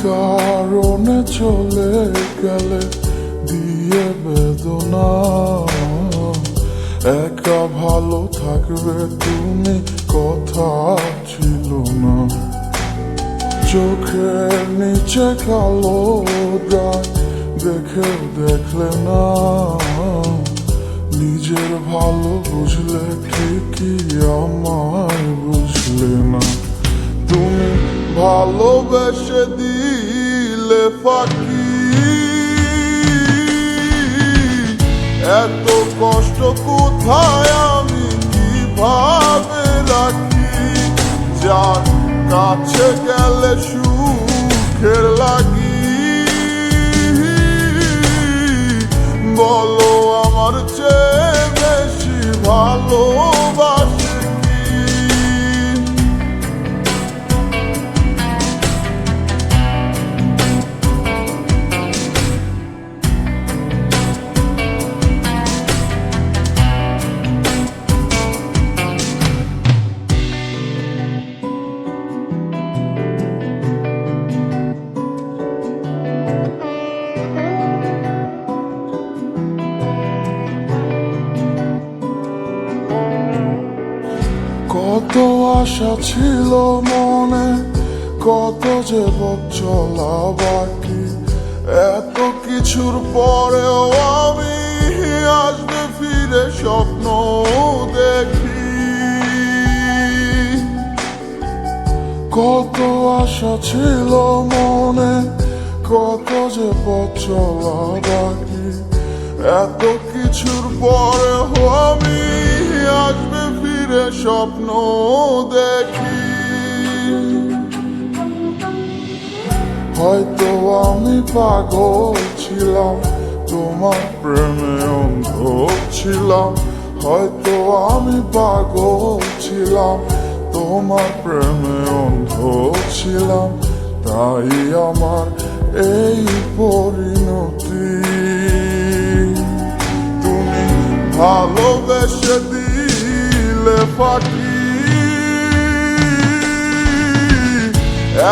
কারণে চলে গেলে দিয়ে বেদনা, একা ভালো থাকবে তুমি কথা ছিল না। চোখের নিচে কালো দাগ দেখেও দেখলে না, নিজের ভালো বুঝলে ঠিকই আমায় বুঝলে না। তুমি ভালোবেসে দিলে ফাঁকি, এত কষ্ট কোথায় আমি কিভাবে রাখি? যার কাছে গেলে সুখের লাগি, বলো আমার চেয়ে বেশি ভালোবাসে কত আশা ছিল মনে, কত যে পথ চলা বাকি, এত কিছুর পরেও আমি আসবে ফিরে স্বপ্ন দেখি। কত আশা ছিল মনে, কত যে পথ চলা বাকি, এত কিছুর পরেও আমি আসবে ফিরে স্বপ্ন দেখি। হয়তো আমি পাগল ছিলাম, তোমার প্রেমে অন্ধ ছিলাম। হয়তো আমি পাগল ছিলাম, তোমার প্রেমে অন্ধ ছিলাম। তাই আমার এই পরিণতি। তুমি ভালোবেসে দিলে ফাঁকি,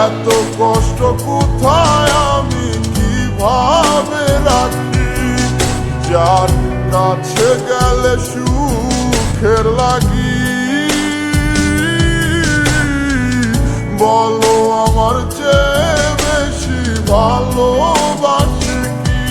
এত কষ্ট কোথায় আমি কিভাবে রাখি? যার কাছে গেলে সুখের লাগি, বলো আমার চেয়ে বেশি ভালোবাসি কি?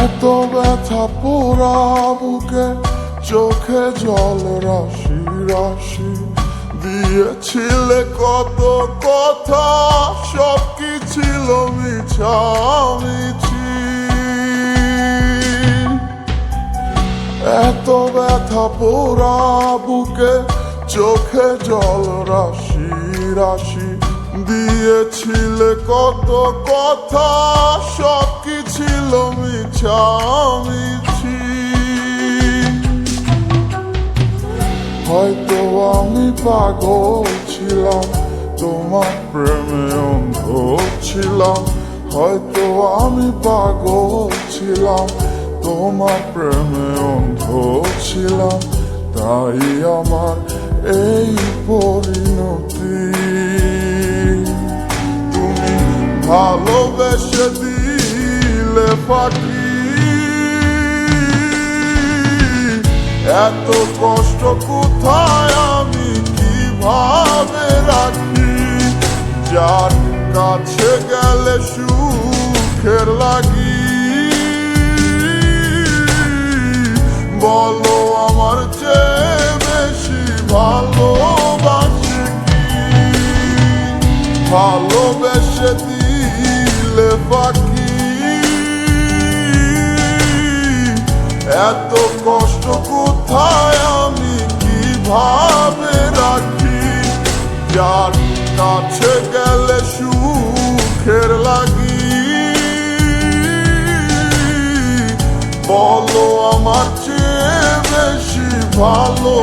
এত ব্যথা পোড়া বুকে, চোখে জল রাশি রাশি, দিয়েছিলে কত কথা, সব কি ছিল মিছামিছি। এত ব্যথা পোড়া বুকে, চোখে জল রাশি রাশি, দিয়েছিলে কত কথা, সব কি ছিল মিছামিছি। হয়তো আমি পাগল ছিলাম, তোমার প্রেমে অন্ধ ছিলাম। হয়তো আমি পাগল ছিলাম, তোমার প্রেমে অন্ধ ছিলাম। তাই আমার এই পরিণতি। তুমি ভালোবেসে দিলে ফাঁকি। এত কষ্ট কোথায় আমি কিভাবে রাখি, যার কাছে গেলে সুখের লাগি। বলো আমার চেয়ে বেশি ভালোবাসি কি, ভালোবেসে দিলে ফাঁকি। এত কষ্ট কোথায় আমি কিভাবে রাখি, যার কাছে গেলে সুখের লাগি। বলো আমার চেয়ে বেশি ভালো